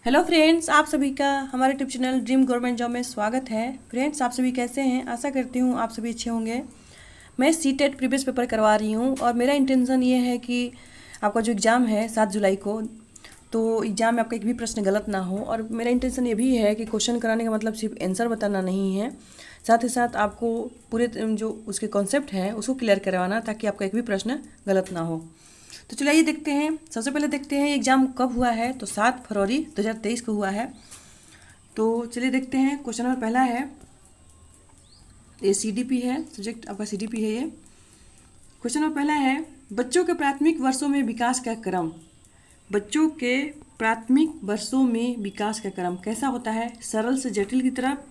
Hello friends, आप सभी का हमारे YouTube channel dream government job में स्वागत है। फ्रेंड्स, आप सभी कैसे हैं? आशा करती हूँ आप सभी अच्छे होंगे। मैं सीटेट प्रीवियस पेपर करवा रही हूँ और मेरा इंटेंशन ये है कि आपका जो एग्ज़ाम है 7 जुलाई को, तो एग्ज़ाम में आपका एक भी प्रश्न गलत ना हो। और मेरा इंटेंशन ये भी है कि क्वेश्चन कराने का मतलब सिर्फ आंसर बताना नहीं है, साथ ही साथ आपको पूरे जो उसके कॉन्सेप्ट हैं उसको क्लियर करवाना, ताकि आपका एक भी प्रश्न गलत ना हो। तो चलिए ये देखते हैं। सबसे पहले देखते हैं एग्ज़ाम कब हुआ है। तो 7 फरवरी 2023 को हुआ है। तो चलिए देखते हैं। क्वेश्चन नंबर पहला है, ये सीडीपी है, सब्जेक्ट आपका सीडीपी है ये। क्वेश्चन नंबर पहला है, बच्चों के प्राथमिक वर्षों में विकास का क्रम। बच्चों के प्राथमिक वर्षों में विकास का क्रम कैसा होता है? सरल से जटिल की तरफ,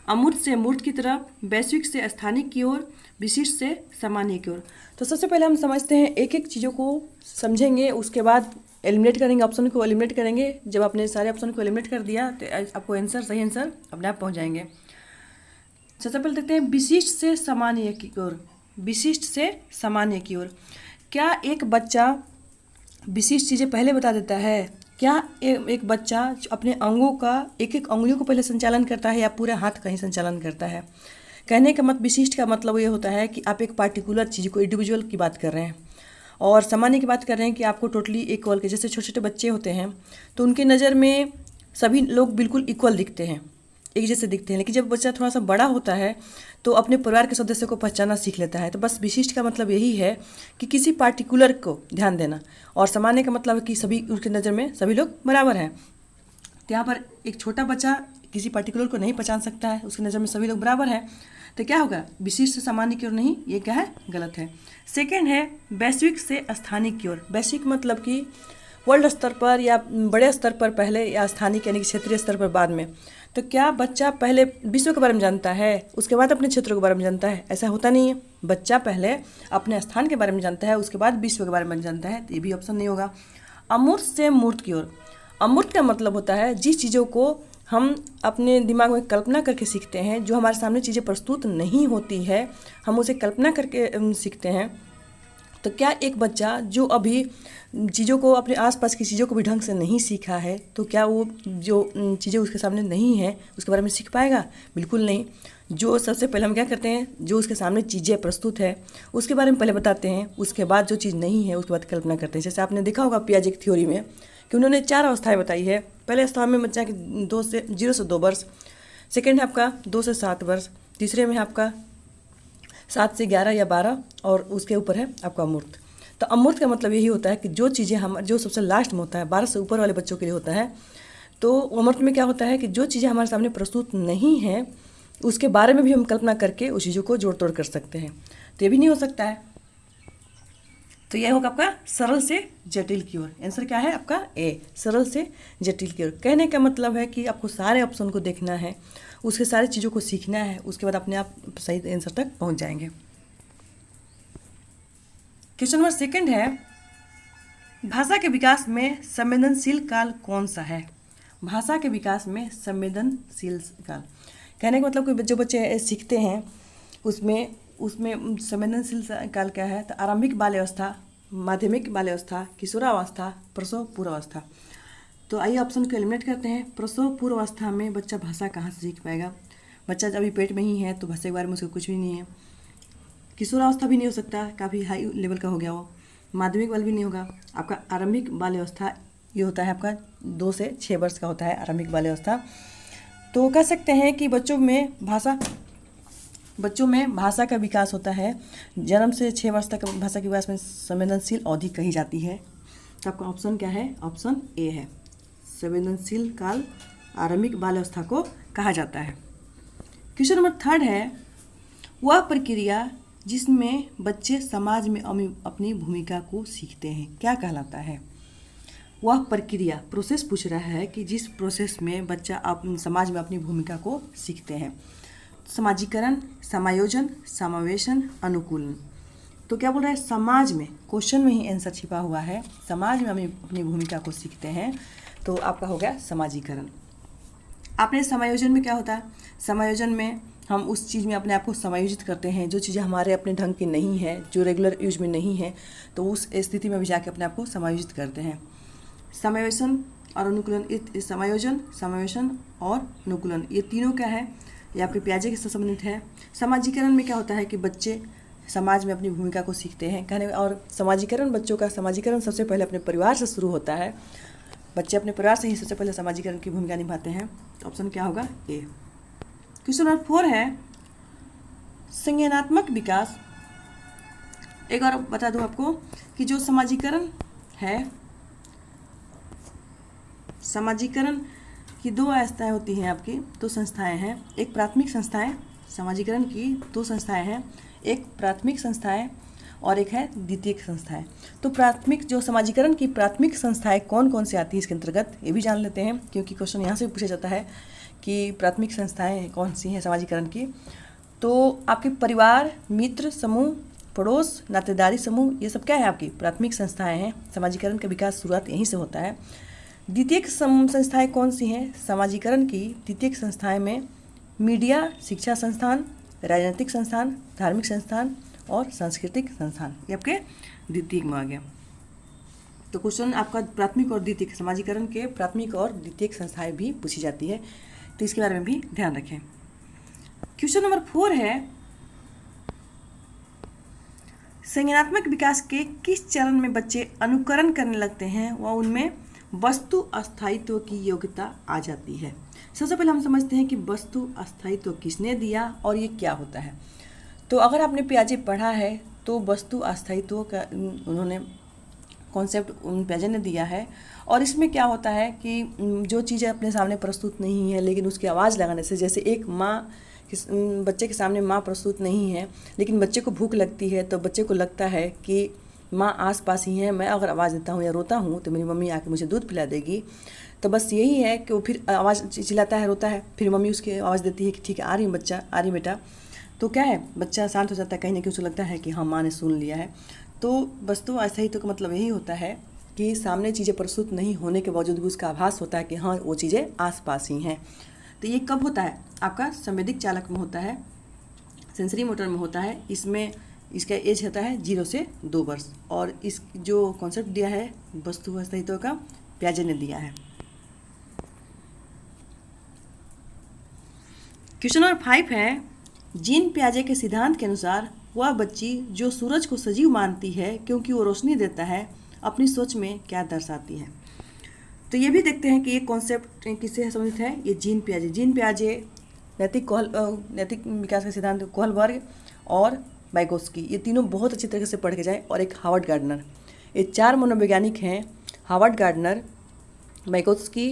अमूर्त से मूर्त की तरफ, वैश्विक से स्थानिक की ओर, विशिष्ट से सामान्य की ओर। तो सबसे पहले हम समझते हैं, एक एक चीज़ों को समझेंगे, उसके बाद एलिमिनेट करेंगे, ऑप्शन को एलिमिनेट करेंगे। जब आपने सारे ऑप्शन को एलिमिनेट कर दिया तो आपको आंसर, सही आंसर अपने आप पहुंच जाएंगे। सबसे पहले देखते हैं विशिष्ट से सामान्य की ओर। विशिष्ट से सामान्य की ओर, क्या एक बच्चा विशिष्ट चीज़ें पहले बता देता है? क्या एक बच्चा अपने अंगों का एक एक अंगुलियों को पहले संचालन करता है या पूरे हाथ का ही संचालन करता है? कहने का विशिष्ट का मतलब ये होता है कि आप एक पार्टिकुलर चीज़ को, इंडिविजुअल की बात कर रहे हैं, और सामान्य की बात कर रहे हैं कि आपको टोटली इक्वल के। जैसे छोटे छोटे बच्चे होते हैं तो उनकी नज़र में सभी लोग बिल्कुल इक्वल दिखते हैं, एक जैसे दिखते हैं। लेकिन जब बच्चा थोड़ा सा बड़ा होता है तो अपने परिवार के सदस्य को पहचानना सीख लेता है। तो बस विशिष्ट का मतलब यही है कि किसी पार्टिकुलर को ध्यान देना, और सामान्य का मतलब है कि सभी, उसकी नज़र में सभी लोग बराबर हैं। तो यहाँ पर एक छोटा बच्चा किसी पार्टिकुलर को नहीं पहचान सकता है, उसकी नज़र में सभी लोग बराबर हैं। तो क्या होगा? विशिष्ट से सामान्य की ओर नहीं, ये क्या है? गलत है। सेकेंड है वैश्विक से स्थानिक की ओर। वैश्विक मतलब कि वर्ल्ड स्तर पर या बड़े स्तर पर पहले, या स्थानिक यानी कि क्षेत्रीय स्तर पर बाद में। तो क्या बच्चा पहले विश्व के बारे में जानता है उसके बाद अपने क्षेत्र के बारे में जानता है? ऐसा होता नहीं है। बच्चा पहले अपने स्थान के बारे में जानता है, उसके बाद विश्व के बारे में जानता है। तो ये भी ऑप्शन नहीं होगा। अमूर्त से मूर्त की ओर। अमूर्त का मतलब होता है जिस चीज़ों को हम अपने दिमाग में कल्पना करके सीखते हैं, जो हमारे सामने चीज़ें प्रस्तुत नहीं होती है, हम उसे कल्पना करके सीखते हैं। तो क्या एक बच्चा जो अभी चीज़ों को, अपने आसपास की चीज़ों को भी ढंग से नहीं सीखा है, तो क्या वो जो चीज़ें उसके सामने नहीं है उसके बारे में सीख पाएगा? बिल्कुल नहीं। जो सबसे पहले हम क्या करते हैं, जो उसके सामने चीज़ें प्रस्तुत है उसके बारे में पहले बताते हैं, उसके बाद जो चीज़ नहीं है उसके बाद कल्पना करते हैं। जैसे आपने देखा होगा पियाजे की थ्योरी में कि उन्होंने 4 अवस्थाएँ बताई है। पहले अवस्था में बच्चा की 0 से 2 वर्ष, सेकेंड है आपका 2 से 7 वर्ष, तीसरे में है आपका 7 से 11 या 12, और उसके ऊपर है आपका अमूर्त। तो अमूर्त का मतलब यही होता है कि जो चीज़ें हम, जो सबसे लास्ट में होता है, 12 से ऊपर वाले बच्चों के लिए होता है। तो अमूर्त में क्या होता है कि जो चीज़ें हमारे सामने प्रस्तुत नहीं हैं उसके बारे में भी हम कल्पना करके उस चीज़ों को जोड़ तोड़ कर सकते हैं। तो ये भी नहीं हो सकता है। तो यह होगा आपका सरल से जटिल की ओर। आंसर क्या है आपका? ए, सरल से जटिल की ओर। कहने का मतलब है कि आपको सारे ऑप्शन को देखना है, उसके सारी चीज़ों को सीखना है, उसके बाद अपने आप सही आंसर तक पहुंच जाएंगे। क्वेश्चन नंबर सेकंड है, भाषा के विकास में संवेदनशील काल कौन सा है? भाषा के विकास में संवेदनशील काल, कहने का मतलब कि जो बच्चे सीखते हैं उसमें उसमें संवेदनशील काल क्या है? तो आरंभिक बाल्यावस्था, माध्यमिक बाल्यावस्था, किशोरावस्था, प्रसव पूर्वावस्था। तो आइए ऑप्शन को एलिमिनेट करते हैं। प्रसव पूर्वावस्था में बच्चा भाषा कहाँ से सीख पाएगा? बच्चा जब अभी पेट में ही है तो भाषा के बारे में उसको कुछ भी नहीं है। किशोरावस्था भी नहीं हो सकता, काफ़ी हाई लेवल का हो गया वो। माध्यमिक वाला भी नहीं होगा। आपका आरंभिक बाल्यावस्था ये होता है आपका 2 से 6 वर्ष का होता है आरंभिक बाल्यावस्था। तो कह सकते हैं कि बच्चों में भाषा का विकास होता है। जन्म से 6 वर्ष तक भाषा के विकास में संवेदनशील अवधि कही जाती है। तो आपका ऑप्शन क्या है? ऑप्शन ए है, संवेदनशील काल आरंभिक बाल्यावस्था को कहा जाता है। क्वेश्चन नंबर थर्ड है, वह प्रक्रिया जिसमें बच्चे समाज में अपनी भूमिका को सीखते हैं क्या कहलाता है? वह प्रक्रिया, प्रोसेस पूछ रहा है कि जिस प्रोसेस में बच्चा समाज में अपनी भूमिका को सीखते हैं। समाजीकरण, समायोजन, समावेशन, अनुकूलन। तो क्या बोल रहा है? समाज में, क्वेश्चन में ही आंसर छिपा हुआ है। समाज में हम अपनी भूमिका को सीखते हैं, तो आपका हो गया समाजीकरण। आपने समायोजन में क्या होता है? समायोजन में हम उस चीज़ में अपने आप को समायोजित करते हैं जो चीज़ें हमारे अपने ढंग की नहीं है, जो रेगुलर यूज में नहीं है, तो उस स्थिति में भी जाके अपने आप को समायोजित करते हैं। समावेशन और अनुकूलन, इस समायोजन, समावेशन और अनुकूलन, ये तीनों क्या है, ये आपके पियाजे के साथ संबंधित है। समाजीकरण में क्या होता है कि बच्चे समाज में अपनी भूमिका को सीखते हैं कहने, और समाजीकरण, बच्चों का समाजीकरण सबसे पहले अपने परिवार से शुरू होता है। बच्चे अपने परिवार से ही सबसे पहले समाजीकरण की भूमिका निभाते हैं। तो ऑप्शन क्या होगा, ए। क्वेश्चन नंबर 4 है संज्ञानात्मक विकास। एक और बता दूं आपको कि जो समाजीकरण है, समाजीकरण की 2 अवस्थाएं होती हैं आपकी, 2 संस्थाएं हैं। एक प्राथमिक संस्थाएं, समाजीकरण की 2 संस्थाएं हैं, एक प्राथमिक संस्थाएं और एक है द्वितीयक संस्थाएं। तो प्राथमिक, जो समाजीकरण की प्राथमिक संस्थाएं कौन कौन सी आती है इसके अंतर्गत, ये भी जान लेते हैं, क्योंकि क्वेश्चन यहाँ से पूछा जाता है कि प्राथमिक संस्थाएं कौन सी हैं समाजीकरण की। तो आपके परिवार, मित्र समूह, पड़ोस, नातेदारी समूह, ये सब क्या है, आपकी प्राथमिक संस्थाएं हैं। समाजीकरण का विकास शुरुआत यहीं से होता है। द्वितीयक संस्थाएं कौन सी हैं समाजीकरण की? द्वितीयक संस्थाएं में मीडिया, शिक्षा संस्थान, राजनीतिक संस्थान, धार्मिक संस्थान और सांस्कृतिक संस्थान, ये आपके द्वितीयक में आ गया। तो क्वेश्चन आपका प्राथमिक और द्वितीयक, समाजीकरण के प्राथमिक और द्वितीयक संस्थाएं भी पूछी जाती है, तो इसके बारे में भी ध्यान रखें। क्वेश्चन नंबर 4 है संज्ञानात्मक विकास के किस चरण में बच्चे अनुकरण करने लगते हैं व उनमें वस्तु अस्थायित्व की योग्यता आ जाती है। सबसे पहले हम समझते हैं कि वस्तु अस्थायित्व किसने दिया और ये क्या होता है। तो अगर आपने पियाजे पढ़ा है तो वस्तु अस्थायित्व का उन्होंने कॉन्सेप्ट उन पियाजे ने दिया है। और इसमें क्या होता है कि जो चीज़ें अपने सामने प्रस्तुत नहीं है लेकिन उसकी आवाज़ लगाने से, जैसे एक माँ बच्चे के सामने माँ प्रस्तुत नहीं है लेकिन बच्चे को भूख लगती है, तो बच्चे को लगता है कि माँ आस पास ही है, मैं अगर आवाज़ देता हूँ या रोता हूँ तो मेरी मम्मी आके मुझे दूध पिला देगी। तो बस यही है कि वो फिर आवाज़ चिल्लाता है, रोता है, फिर मम्मी उसकी आवाज़ देती है कि ठीक है आ रही हूँ बच्चा, आ रही बेटा। तो क्या है, बच्चा शांत हो जाता है, कहीं ना कहीं उसे लगता है कि हाँ माँ ने सुन लिया है। तो वस्तु अस्थायित्व का मतलब यही होता है कि सामने चीज़ें प्रस्तुत नहीं होने के बावजूद भी उसका आभास होता है कि हाँ वो चीज़ें आस पास ही हैं। तो ये कब होता है, आपका संवेदिक चालक में होता है, सेंसरी मोटर में होता है। इसमें इसका एज होता है 0 से 2 वर्ष। और इस जो कॉन्सेप्ट दिया है वस्तु अस्थायित्व का, पियाजे ने दिया है। क्वेश्चन नंबर 5 है जीन पियाजे के सिद्धांत के अनुसार वह बच्ची जो सूरज को सजीव मानती है क्योंकि वो रोशनी देता है, अपनी सोच में क्या दर्शाती है। तो ये भी देखते हैं कि ये कॉन्सेप्ट किससे संबंधित है। ये जीन पियाजे, जीन पियाजे नैतिक विकास का सिद्धांत कोहलबर्ग और वाइगोत्स्की, ये तीनों बहुत अच्छी तरीके से पढ़ के जाए। और एक हार्वर्ड गार्डनर, ये 4 मनोवैज्ञानिक हैं, हार्वर्ड गार्डनर, वाइगोत्स्की,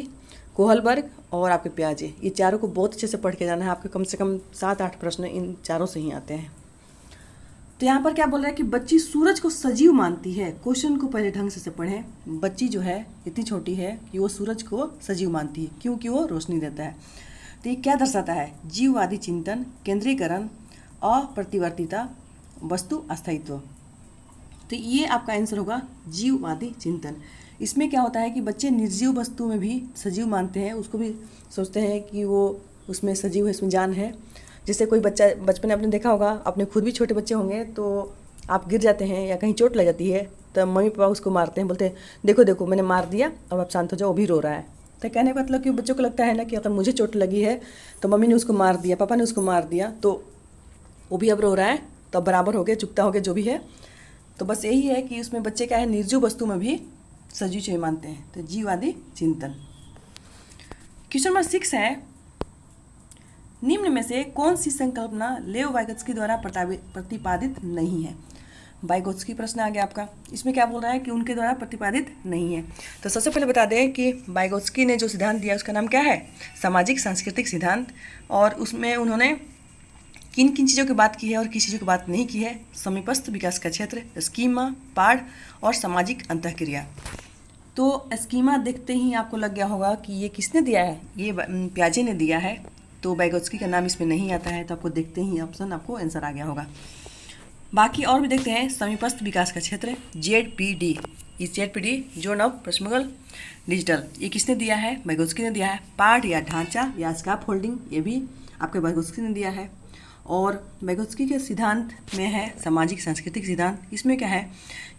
कोहलबर्ग और आपके पियाजे। ये चारों को बहुत अच्छे से पढ़ के जाना है। आपके कम से कम 7-8 प्रश्न इन चारों से ही आते हैं। तो यहाँ पर क्या बोल रहा है कि बच्ची सूरज को सजीव मानती है। क्वेश्चन को पहले ढंग से पढ़ें। बच्ची जो है इतनी छोटी है कि वो सूरज को सजीव मानती है क्योंकि वो रोशनी देता है। तो ये क्या दर्शाता है, जीववादी चिंतन, केंद्रीकरण, अप्रतिवर्तिता, वस्तु अस्थायित्व। तो ये आपका आंसर होगा जीववादी चिंतन। इसमें क्या होता है कि बच्चे निर्जीव वस्तु में भी सजीव मानते हैं, उसको भी सोचते हैं कि वो उसमें सजीव है, उसमें जान है। जैसे कोई बच्चा बचपन में आपने देखा होगा, अपने खुद भी छोटे बच्चे होंगे तो आप गिर जाते हैं या कहीं चोट लग जाती है तो मम्मी पापा उसको मारते हैं, बोलते हैं देखो देखो मैंने मार दिया, अब आप शांत हो जाओ, वो भी रो रहा है। तो कहने का मतलब कि बच्चों को लगता है ना कि अगर मुझे चोट लगी है तो मम्मी ने उसको मार दिया, पापा ने उसको मार दिया, तो वो भी अब रो रहा है, तो अब बराबर हो गया, चुपता हो गया, जो भी है। तो बस यही है कि उसमें बच्चे क्या है, निर्जीव वस्तु में भी सजीव चीज मानते हैं। तो जीववादी चिंतन। क्वेश्चन नंबर 6 है निम्न में से कौन सी संकल्पना लेओ वाइगोत्स्की द्वारा प्रतिपादित नहीं है। वाइगोत्स्की प्रश्न आ गया आपका। इसमें क्या बोल रहा है कि उनके द्वारा प्रतिपादित नहीं है। तो सबसे पहले बता दें कि वाइगोत्स्की ने जो सिद्धांत दिया उसका नाम क्या है, सामाजिक सांस्कृतिक सिद्धांत। और उसमें उन्होंने किन किन चीज़ों की बात की है और किस चीज़ों की बात नहीं की है, समीपस्थ विकास का क्षेत्र, स्कीमा, पाठ और सामाजिक अंतःक्रिया। तो स्कीमा देखते ही आपको लग गया होगा कि ये किसने दिया है, ये पियाजे ने दिया है। तो वाइगोत्स्की का नाम इसमें नहीं आता है, तो आपको देखते ही ऑप्शन आपको आंसर आ गया होगा। बाकी और भी देखते हैं, समीपस्थ विकास का क्षेत्र, ZPD, इस ZPD जोन ऑफ प्रश्नमंगल डिजिटल, ये किसने दिया है, वाइगोत्स्की ने दिया है। पाठ या ढांचा या स्काफ होल्डिंग, ये भी आपके वाइगोत्स्की ने दिया है। और वाइगोत्स्की के सिद्धांत में है सामाजिक सांस्कृतिक सिद्धांत। इसमें क्या है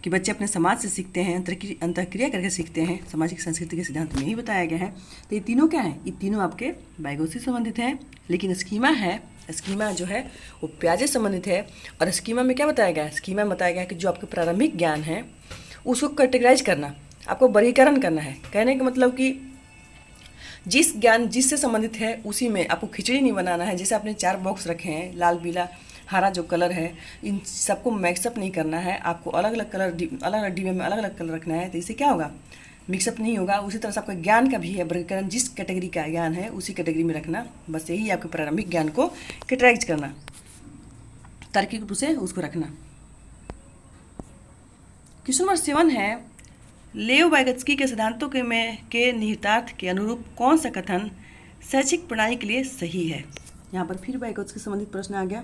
कि बच्चे अपने समाज से सीखते हैं, अंतःक्रिया करके सीखते हैं, सामाजिक सांस्कृतिक के सिद्धांत में ही बताया गया है। तो ये तीनों क्या है, ये तीनों आपके वाइगोत्स्की से संबंधित हैं। लेकिन स्कीमा है, स्कीमा जो है वो पियाजे से संबंधित है। और स्कीमा में क्या बताया गया है, स्कीमा में बताया गया है कि जो आपके प्रारंभिक ज्ञान है उसको कैटेगराइज करना, आपको वर्गीकरण करना है। कहने का मतलब कि जिस ज्ञान जिससे संबंधित है उसी में आपको खिचड़ी नहीं बनाना है। जैसे आपने 4 बॉक्स रखे हैं, लाल, पीला, हरा जो कलर है, इन सबको मिक्सअप नहीं करना है। आपको अलग अलग कलर, अलग अलग डिब्बे में अलग अलग कलर रखना है। तो इससे क्या होगा, मिक्सअप नहीं होगा। उसी तरह से आपका ज्ञान का भी है वर्गीकरण, जिस कैटेगरी का ज्ञान है उसी कैटेगरी में रखना। बस यही आपके प्रारंभिक ज्ञान को कैटेगराइज करना, तार्किक रूप से उसको रखना। क्वेश्चन नंबर 7 है, लेव वाइगोत्स्की के सिद्धांतों के निहितार्थ के अनुरूप कौन सा कथन शैक्षिक प्रणाली के लिए सही है। यहाँ पर फिर वाइगोत्स्की से संबंधित प्रश्न आ गया।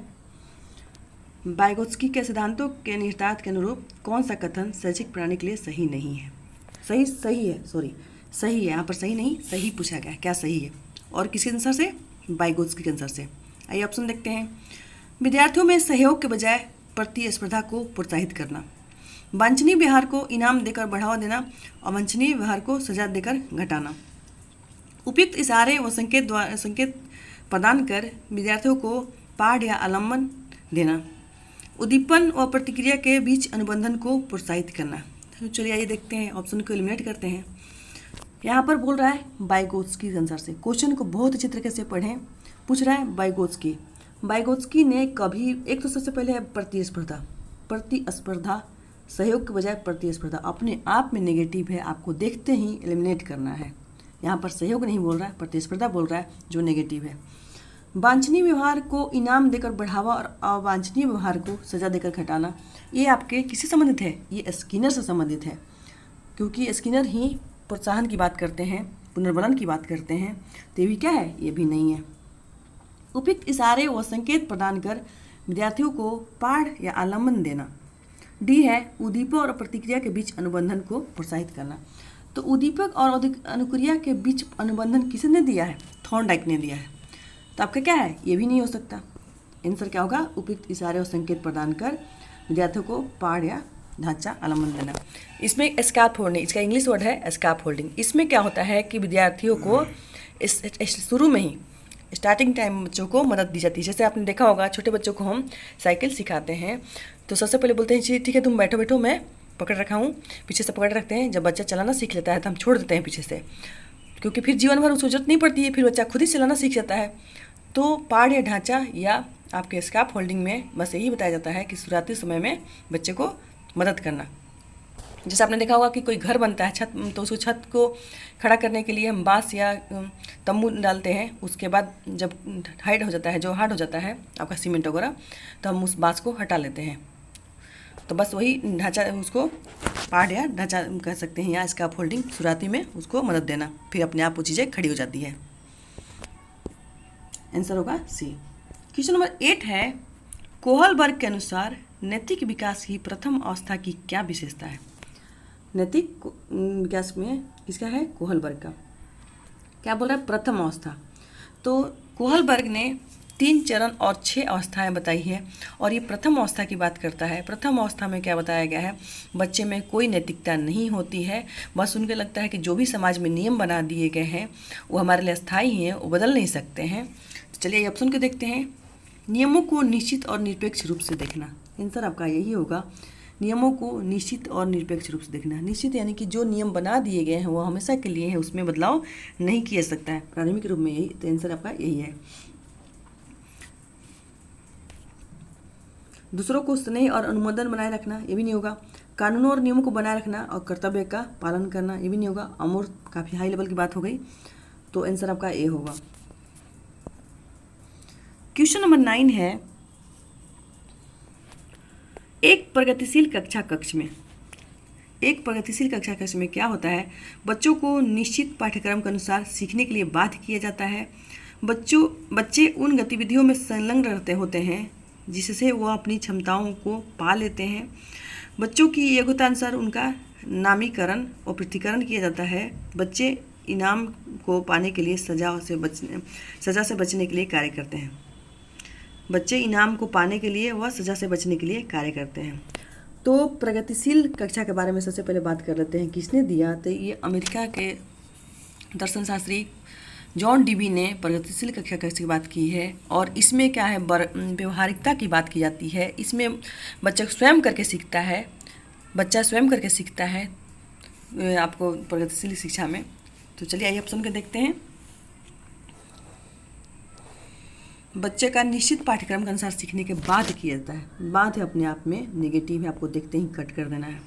वाइगोत्स्की के सिद्धांतों के निहितार्थ के अनुरूप कौन सा कथन शैक्षिक प्रणाली के लिए सही नहीं है। सही है, यहाँ पर सही नहीं, सही पूछा गया, क्या सही है और किसके आंसर से, वाइगोत्स्की के आंसर से। आइए ऑप्शन देखते हैं। विद्यार्थियों में सहयोग के बजाय प्रतिस्पर्धा को प्रोत्साहित करना, वांछनीय व्यवहार को इनाम देकर बढ़ावा देना, अवांछनीय व्यवहार को सजा देकर घटाना, उपयुक्त इशारे व संकेत प्रदान कर विद्यार्थियों को पाठ या आलम्बन देना, उद्दीपन और प्रतिक्रिया के बीच अनुबंधन को प्रोत्साहित करना। तो चलिए आइए देखते हैं, ऑप्शन को एलिमिनेट करते हैं। यहाँ पर बोल रहा है वाइगोत्स्की के आंसर से। क्वेश्चन को बहुत अच्छी तरीके से पढ़ें। पूछ रहा है वाइगोत्स्की ने कभी, एक तो सबसे पहले है प्रतिस्पर्धा, सहयोग के बजाय प्रतिस्पर्धा अपने आप में नेगेटिव है, आपको देखते ही एलिमिनेट करना है। यहाँ पर सहयोग नहीं बोल रहा है, प्रतिस्पर्धा बोल रहा है जो नेगेटिव है। वांछनीय व्यवहार को इनाम देकर बढ़ावा और अवांछनीय व्यवहार को सजा देकर घटाना, ये आपके किससे संबंधित है, ये स्किनर से संबंधित है, क्योंकि स्किनर ही प्रोत्साहन की बात करते हैं, पुनर्बलन की बात करते हैं। तो ये भी क्या है, ये भी नहीं है। उपयुक्त इशारे व संकेत प्रदान कर विद्यार्थियों को पाठ या आलम्बन देना। डी है उद्दीपक और प्रतिक्रिया के बीच अनुबंधन को प्रोत्साहित करना। तो उद्दीपक और अनुक्रिया के बीच अनुबंधन किसने दिया है, थॉर्नडाइक ने दिया है। तो आपका क्या है, ये भी नहीं हो सकता। आंसर क्या होगा, उपयुक्त इशारे और संकेत प्रदान कर विद्यार्थियों को पाठ या ढांचा आलम्बन देना। इसमें स्कैप होल्डिंग, इसका इंग्लिश वर्ड है स्कैप होल्डिंग। इसमें क्या होता है कि विद्यार्थियों को शुरू में ही स्टार्टिंग टाइम बच्चों को मदद दी जाती है। जैसे आपने देखा होगा, छोटे बच्चों को हम साइकिल सिखाते हैं तो सबसे पहले बोलते हैं ठीक है तुम बैठो, मैं पकड़ रखा हूँ, पीछे से पकड़ रखते हैं। जब बच्चा चलाना सीख लेता है तो हम छोड़ देते हैं पीछे से, क्योंकि फिर जीवन भर उसको जरूरत नहीं पड़ती है, फिर बच्चा खुद ही चलाना सीख जाता है। तो पाठ या ढांचा या आपके स्कैप होल्डिंग में बस यही बताया जाता है कि शुरुआती समय में बच्चे को मदद करना। जैसे आपने देखा होगा कि कोई घर बनता है छत, तो उसको छत को खड़ा करने के लिए हम बांस या तंबू डालते हैं। उसके बाद जब हाइट हो जाता है, जो हार्ड हो जाता है आपका सीमेंट वगैरह, तो हम उस बांस को हटा लेते हैं। तो बस वही ढांचा, उसको पार्ट या ढांचा कह सकते हैं, या स्कैप होल्डिंग शुरुआती में उसको मदद देना, फिर अपने आप वो चीज़ें खड़ी हो जाती है। आंसर होगा सी। क्वेश्चन नंबर 8 है, कोहलबर्ग के अनुसार नैतिक विकास की प्रथम अवस्था की क्या विशेषता है। नैतिक विकास में किसका है, कोहलबर्ग का। क्या बोल रहा है, प्रथम अवस्था। तो कोहलबर्ग ने 3 चरण और 6 अवस्थाएं बताई है, और ये प्रथम अवस्था की बात करता है। प्रथम अवस्था में क्या बताया गया है, बच्चे में कोई नैतिकता नहीं होती है, बस उनको लगता है कि जो भी समाज में नियम बना दिए गए हैं वो हमारे लिए स्थायी हैं, वो बदल नहीं सकते हैं। तो चलिए ऑप्शन को देखते हैं। नियमों को निश्चित और निरपेक्ष रूप से देखना, आंसर आपका यही होगा। नियमों को निश्चित और निरपेक्ष रूप से देखना। निश्चित यानी कि जो नियम बना दिए गए हैं वो हमेशा के लिए है, उसमें बदलाव नहीं किया सकता है, प्रारंभिक रूप में यही। तो आंसर आपका यही है। दूसरों को स्नेह और अनुमोदन बनाए रखना, ये भी नहीं होगा। कानूनों और नियमों को बनाए रखना और कर्तव्य का पालन करना, ये भी नहीं होगा। अमूर्त, काफ़ी हाई लेवल की बात हो गई, तो आंसर आपका ए होगा। क्वेश्चन नंबर 9 है, एक प्रगतिशील कक्षा कक्ष में क्या होता है, बच्चों को निश्चित पाठ्यक्रम के अनुसार सीखने के लिए बाध्य किया जाता है। बच्चे उन गतिविधियों में संलग्न होते हैं जिससे वो अपनी क्षमताओं को पा लेते हैं। बच्चों की योग्यता अनुसार उनका नामीकरण और पृथक्करण किया जाता है। बच्चे इनाम को पाने के लिए सजा से बचने के लिए कार्य करते हैं। बच्चे इनाम को पाने के लिए व सजा से बचने के लिए कार्य करते हैं। तो प्रगतिशील कक्षा के बारे में सबसे पहले बात कर लेते हैं, किसने दिया। तो ये अमेरिका के दर्शन शास्त्री जॉन डीवी ने प्रगतिशील कक्षा की बात की है। और इसमें क्या है, व्यवहारिकता की बात की जाती है। इसमें बच्चा स्वयं करके सीखता है, बच्चा स्वयं करके सीखता है आपको प्रगतिशील शिक्षा में। तो चलिए आइए ऑप्शन के देखते हैं। बच्चे का निश्चित पाठ्यक्रम के अनुसार सीखने के बाद किया जाता है। बाद है अपने आप में नेगेटिव है, आपको देखते ही कट कर देना है।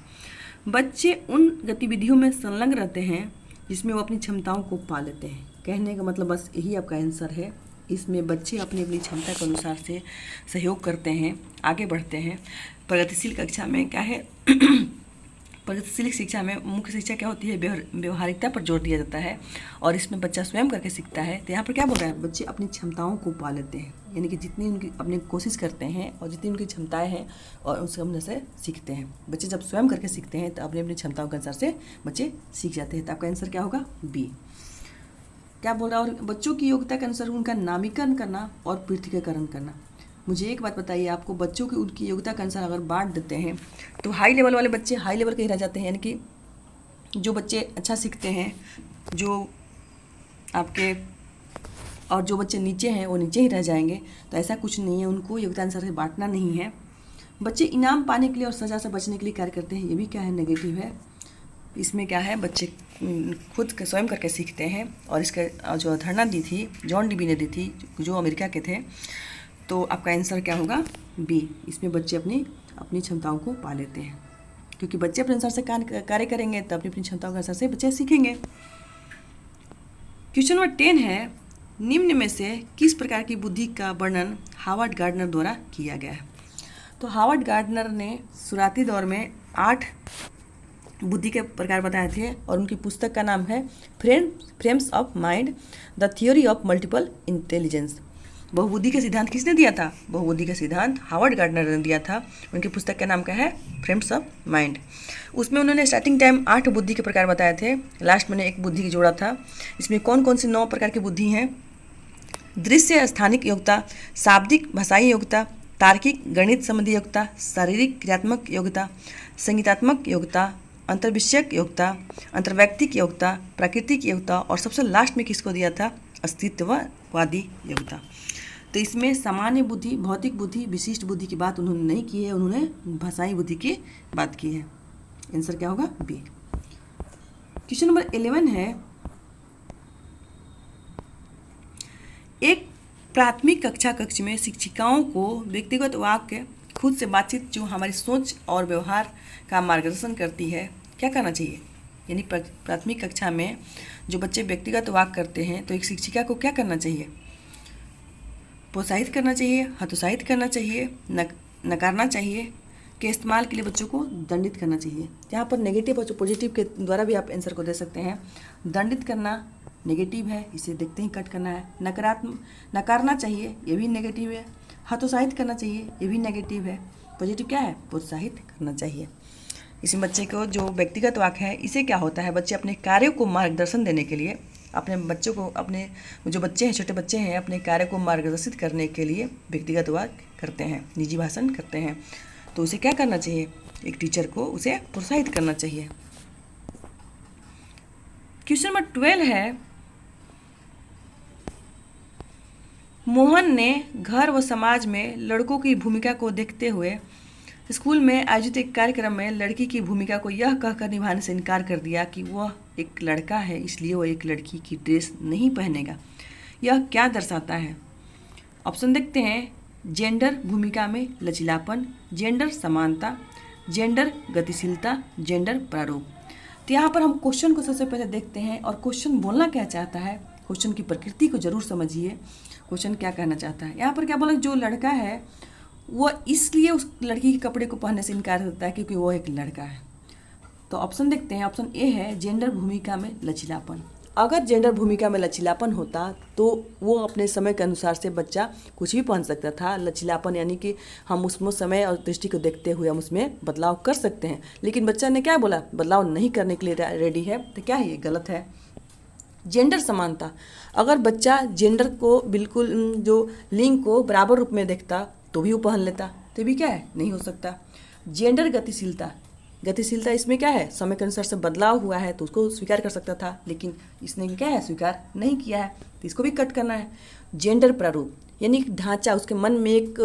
बच्चे उन गतिविधियों में संलग्न रहते हैं जिसमें वो अपनी क्षमताओं को पा लेते हैं। कहने का मतलब बस यही आपका आंसर है। इसमें बच्चे अपनी अपनी क्षमता के अनुसार से सहयोग करते हैं, आगे बढ़ते हैं। प्रगतिशील कक्षा में क्या है प्रगतिशील शिक्षा में मुख्य शिक्षा क्या होती है, व्यवहारिकता पर जोर दिया जाता है और इसमें बच्चा स्वयं करके सीखता है। तो यहाँ पर क्या बोल रहा है, बच्चे अपनी क्षमताओं को पा लेते हैं, यानी कि जितनी उनकी अपनी कोशिश करते हैं और जितनी उनकी क्षमताएं हैं और उसके अंदर से सीखते हैं। बच्चे जब स्वयं करके सीखते हैं तो अपनी अपनी क्षमताओं के अनुसार से बच्चे सीख जाते हैं। तो आपका आंसर क्या होगा, बी। क्या बोल रहा है, और बच्चों की योग्यता के अनुसार उनका नामीकरण करना और पृथकीकरण करना। मुझे एक बात बताइए, आपको बच्चों की उनकी योग्यता के अनुसार अगर बांट देते हैं तो हाई लेवल वाले बच्चे हाई लेवल के ही रह जाते हैं, यानी कि जो बच्चे अच्छा सीखते हैं, जो आपके और जो बच्चे नीचे हैं वो नीचे ही रह जाएंगे। तो ऐसा कुछ नहीं है, उनको योग्यता अनुसार से बांटना नहीं है। बच्चे इनाम पाने के लिए और सजा से बचने के लिए कार्य करते हैं, ये भी क्या है, नेगेटिव है। इसमें क्या है, बच्चे खुद स्वयं करके सीखते हैं। और इसका जो अवधारणा दी थी जॉन डीवी ने दी थी, जो अमेरिका के थे। तो आपका आंसर क्या होगा, बी। इसमें बच्चे अपनी क्षमताओं को पा लेते हैं, क्योंकि बच्चे अपने अनुसार से कार्य करेंगे तो अपनी क्षमताओं के अनुसार से बच्चे सीखेंगे। क्वेश्चन नंबर 10 है, निम्न में से किस प्रकार की बुद्धि का वर्णन हावर्ड गार्डनर द्वारा किया गया है। तो हावर्ड गार्डनर ने शुरुआती दौर में 8 बुद्धि के प्रकार बताए थे और उनकी पुस्तक का नाम है frames of mind, the theory of multiple intelligence. बहुबुद्धि का सिद्धांत किसने दिया था, बहुबुद्धि का सिद्धांत हावर्ड गार्डनर ने दिया था। उनकी पुस्तक का नाम क्या है, फ्रेम्स ऑफ माइंड। उसमें उन्होंने स्टार्टिंग टाइम 8 बुद्धि के प्रकार बताए थे, लास्ट में एक बुद्धि जोड़ा था। इसमें कौन कौन सी 9 प्रकार की बुद्धि हैं, दृश्य स्थानिक योग्यता, शाब्दिक भाषाई योग्यता, तार्किक गणित संबंधी योग्यता, शारीरिक क्रियात्मक योग्यता, संगीतात्मक योग्यता, अंतर्विषयक योग्यता, अंतर्वैयक्तिक योग्यता, प्राकृतिक योग्यता और सबसे लास्ट में किसको दिया था, अस्तित्ववादी योग्यता। तो इसमें सामान्य बुद्धि, भौतिक बुद्धि, विशिष्ट बुद्धि की बात उन्होंने नहीं की है, उन्होंने भाषाई बुद्धि की बात की है। आंसर क्या होगा, बी। क्वेश्चन नंबर 11 है, एक प्राथमिक कक्ष में शिक्षिकाओं को व्यक्तिगत वाक्य खुद से बातचीत जो हमारी सोच और व्यवहार का मार्गदर्शन करती है, क्या करना चाहिए। यानी प्राथमिक कक्षा में जो बच्चे व्यक्तिगत वाक्य करते हैं तो एक शिक्षिका को क्या करना चाहिए, प्रोत्साहित करना चाहिए, हतोत्साहित करना चाहिए, नकारना चाहिए के इस्तेमाल के लिए बच्चों को दंडित करना चाहिए। यहाँ पर नेगेटिव और पॉजिटिव के द्वारा भी आप आंसर को दे सकते हैं। दंडित करना नेगेटिव है, इसे देखते ही कट करना है। नकारना चाहिए, ये भी नेगेटिव है। हतोत्साहित करना चाहिए, ये भी नेगेटिव है। पॉजिटिव क्या है, प्रोत्साहित करना चाहिए। इसी बच्चे को जो व्यक्तिगत वाक्य है, इसे क्या होता है, बच्चे अपने कार्यों को मार्गदर्शन देने के लिए, अपने बच्चों को, अपने जो बच्चे हैं, छोटे बच्चे हैं, अपने कार्य को मार्गदर्शित करने के लिए व्यक्तिगत वाक्य करते हैं, निजी भाषण करते हैं। तो उसे क्या करना चाहिए, एक टीचर को उसे प्रोत्साहित करना चाहिए। क्वेश्चन नंबर 12 है, मोहन ने घर व समाज में लड़कों की भूमिका को देखते हुए स्कूल में आयोजित एक कार्यक्रम में लड़की की भूमिका को यह कहकर निभाने से इनकार कर दिया कि वह एक लड़का है, इसलिए वह एक लड़की की ड्रेस नहीं पहनेगा। यह क्या दर्शाता है। ऑप्शन देखते हैं, जेंडर भूमिका में लचीलापन, जेंडर समानता, जेंडर गतिशीलता, जेंडर प्रारूप। तो यहाँ पर हम क्वेश्चन को सबसे पहले देखते हैं और क्वेश्चन बोलना क्या चाहता है, क्वेश्चन की प्रकृति को जरूर समझिए, क्वेश्चन क्या कहना चाहता है। यहाँ पर क्या बोला, जो लड़का है वो इसलिए उस लड़की के कपड़े को पहनने से इनकार करता है क्योंकि वो एक लड़का है। तो ऑप्शन देखते हैं, ऑप्शन ए है जेंडर भूमिका में लचीलापन। अगर जेंडर भूमिका में लचीलापन होता तो वो अपने समय के अनुसार से बच्चा कुछ भी पहन सकता था। लचीलापन यानी कि हम उसमें समय और दृष्टि को देखते हुए हम उसमें बदलाव कर सकते हैं, लेकिन बच्चा ने क्या बोला, बदलाव नहीं करने के लिए रेडी है। तो क्या है, ये गलत है। जेंडर समानता, अगर बच्चा जेंडर को बिल्कुल जो लिंग को बराबर रूप में देखता तो भी वो पहन लेता, तो भी क्या है, नहीं हो सकता। जेंडर गतिशीलता, गतिशीलता इसमें क्या है, समय के अनुसार से बदलाव हुआ है तो उसको स्वीकार कर सकता था, लेकिन इसने क्या है, स्वीकार नहीं किया है, तो इसको भी कट करना है। जेंडर प्रारूप, यानी ढांचा, उसके मन में एक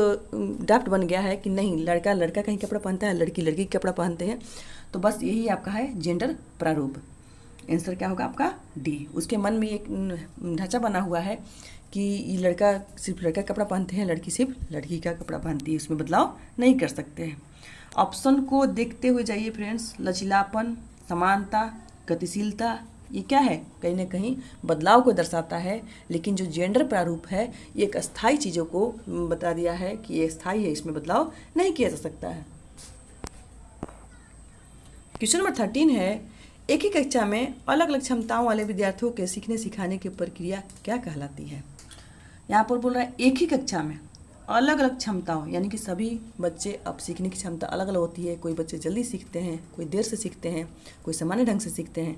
ड्राफ्ट बन गया है कि नहीं, लड़का लड़का का ही कपड़ा पहनता है, लड़की लड़की का कपड़ा पहनते हैं, तो बस यही आपका है जेंडर प्रारूप। आंसर क्या होगा आपका डी। उसके मन में एक ढांचा बना हुआ है कि ये लड़का सिर्फ लड़का का कपड़ा पहनते हैं, लड़की सिर्फ लड़की का कपड़ा पहनती है, उसमें बदलाव नहीं कर सकते हैं। ऑप्शन को देखते हुए जाइए फ्रेंड्स। लचीलापन, समानता, गतिशीलता, ये क्या है, कहीं ना कहीं बदलाव को दर्शाता है, लेकिन जो जेंडर प्रारूप है ये एक अस्थायी चीज़ों को बता दिया है कि ये स्थायी है, इसमें बदलाव नहीं किया जा सकता है। क्वेश्चन नंबर 13 है, एक ही कक्षा में अलग अलग क्षमताओं वाले विद्यार्थियों के सीखने सिखाने की प्रक्रिया क्या कहलाती है। यहाँ पर बोल रहा है एक ही कक्षा में अलग अलग क्षमताओं, यानी कि सभी बच्चे अब सीखने की क्षमता अलग अलग होती है, कोई बच्चे जल्दी सीखते हैं, कोई देर से सीखते हैं, कोई सामान्य ढंग से सीखते हैं,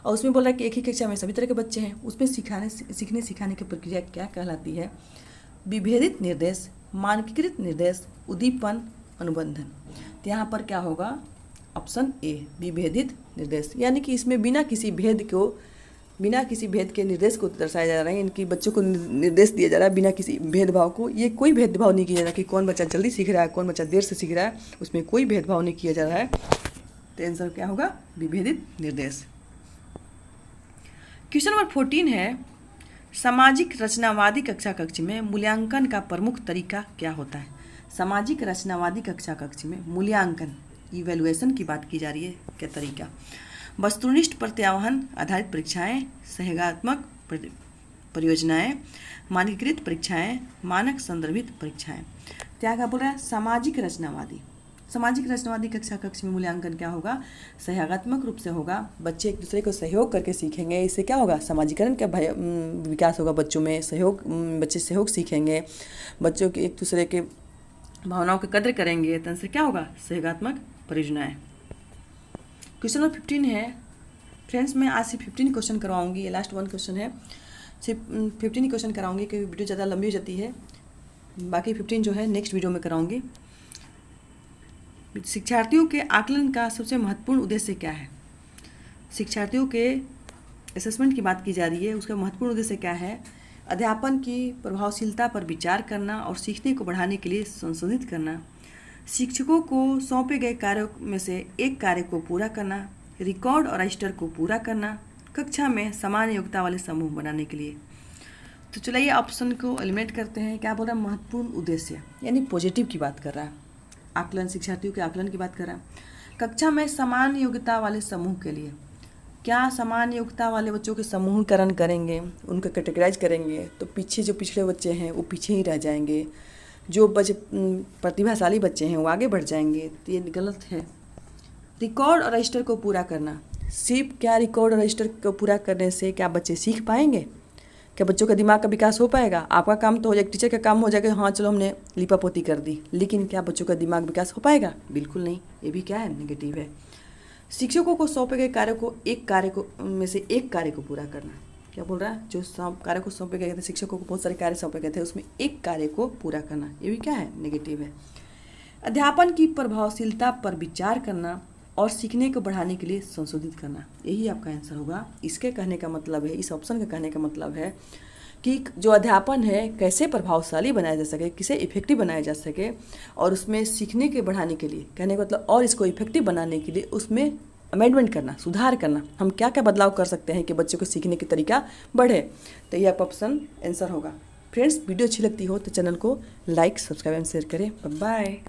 और उसमें बोल रहा है कि एक ही कक्षा में सभी तरह के बच्चे हैं, उसमें सीखने सिखाने की प्रक्रिया क्या कहलाती है। विभेदित निर्देश, मानकीकृत निर्देश, उद्दीपन, अनुबंधन। तो यहाँ पर क्या होगा, ऑप्शन ए विभेदित निर्देश, यानी कि इसमें बिना किसी भेद के निर्देश को दर्शाया जा रहा है, इनकी बच्चों को निर्देश दिया जा रहा है बिना किसी भेदभाव को। ये कोई भेदभाव नहीं किया जा रहा कि कौन बच्चा जल्दी सीख रहा है, कौन बच्चा देर से सीख रहा है, उसमें कोई भेदभाव नहीं किया जा रहा है। तो आंसर क्या होगा, विभेदित निर्देश। क्वेश्चन नंबर 14 है, सामाजिक रचनावादी कक्षा कक्ष में मूल्यांकन का प्रमुख तरीका क्या होता है। सामाजिक रचनावादी कक्षा कक्ष में मूल्यांकन, इवैल्यूएशन की बात की जा रही है, क्या तरीका। वस्तुनिष्ठ प्रत्याहन आधारित परीक्षाएं, सहयोगात्मक परियोजनाएं, मानकीकृत परीक्षाएं, मानक संदर्भित परीक्षाएं। क्या बोल रहा है, सामाजिक रचनावादी कक्षा कक्ष में मूल्यांकन क्या होगा, सहयोगात्मक रूप से होगा, बच्चे एक दूसरे को सहयोग करके सीखेंगे, इससे क्या होगा, समाजीकरण का विकास होगा बच्चों में, बच्चे सहयोग सीखेंगे, बच्चों के एक दूसरे के भावनाओं की कद्र करेंगे, तो इससे क्या होगा, सहयोगात्मक परियोजनाएं। क्वेश्चन नंबर 15 है फ्रेंड्स, मैं आज सिर्फ 15 क्वेश्चन करवाऊंगी, ये लास्ट 1 क्वेश्चन है, सिर्फ 15 क्वेश्चन कराऊंगी क्योंकि वीडियो ज़्यादा लंबी हो जाती है, बाकी 15 जो है नेक्स्ट वीडियो में कराऊंगी। शिक्षार्थियों के आकलन का सबसे महत्वपूर्ण उद्देश्य क्या है। शिक्षार्थियों के असेसमेंट की बात की जा रही है, उसका महत्वपूर्ण उद्देश्य क्या है। अध्यापन की प्रभावशीलता पर विचार करना और सीखने को बढ़ाने के लिए संशोधित करना, शिक्षकों को सौंपे गए कार्यों में से एक कार्य को पूरा करना, रिकॉर्ड और रजिस्टर को पूरा करना, कक्षा में समान योग्यता वाले समूह बनाने के लिए। तो चलिए ऑप्शन को एलिमिनेट करते हैं। क्या बोल रहा है, महत्वपूर्ण उद्देश्य, यानी पॉजिटिव की बात कर रहा है, आकलन, शिक्षार्थियों के आकलन की बात कर रहा है। कक्षा में समान योग्यता वाले समूह के लिए, क्या समान योग्यता वाले बच्चों के समूहीकरण करेंगे, उनको कैटेगराइज करेंगे, तो पीछे जो पिछड़े बच्चे हैं वो पीछे ही रह जाएंगे, जो बच्चे प्रतिभाशाली बच्चे हैं वो आगे बढ़ जाएंगे, तो ये गलत है। रिकॉर्ड और रजिस्टर को पूरा करना, सिर्फ क्या रिकॉर्ड और रजिस्टर को पूरा करने से क्या बच्चे सीख पाएंगे, क्या बच्चों का दिमाग का विकास हो पाएगा। आपका काम तो हो जाएगा, टीचर का काम हो जाएगा, हाँ चलो हमने लिपापोती कर दी, लेकिन क्या बच्चों का दिमाग विकास हो पाएगा, बिल्कुल नहीं, ये भी क्या है, नेगेटिव है। शिक्षकों को सौंपे गए कार्य को एक कार्य को पूरा करना, क्या बोल रहा है, जो कार्य को सौंपे गए थे, शिक्षकों को बहुत सारे कार्य सौंपे गए थे, उसमें एक कार्य को पूरा करना, ये भी क्या है, नेगेटिव है। अध्यापन की प्रभावशीलता पर विचार करना और सीखने को बढ़ाने के लिए संशोधित करना, यही आपका आंसर होगा। इसके कहने का मतलब है, इस ऑप्शन का कहने का मतलब है कि जो अध्यापन है कैसे प्रभावशाली बनाया जा सके, किसे इफेक्टिव बनाया जा सके, और उसमें सीखने के बढ़ाने के लिए, कहने का मतलब, और इसको इफेक्टिव बनाने के लिए उसमें अमेंडमेंट करना, सुधार करना, हम क्या क्या बदलाव कर सकते हैं कि बच्चों को सीखने का तरीका बढ़े, तो ये आपका ऑप्शन आंसर होगा। फ्रेंड्स, वीडियो अच्छी लगती हो तो चैनल को लाइक, सब्सक्राइब एंड शेयर करें। Bye bye.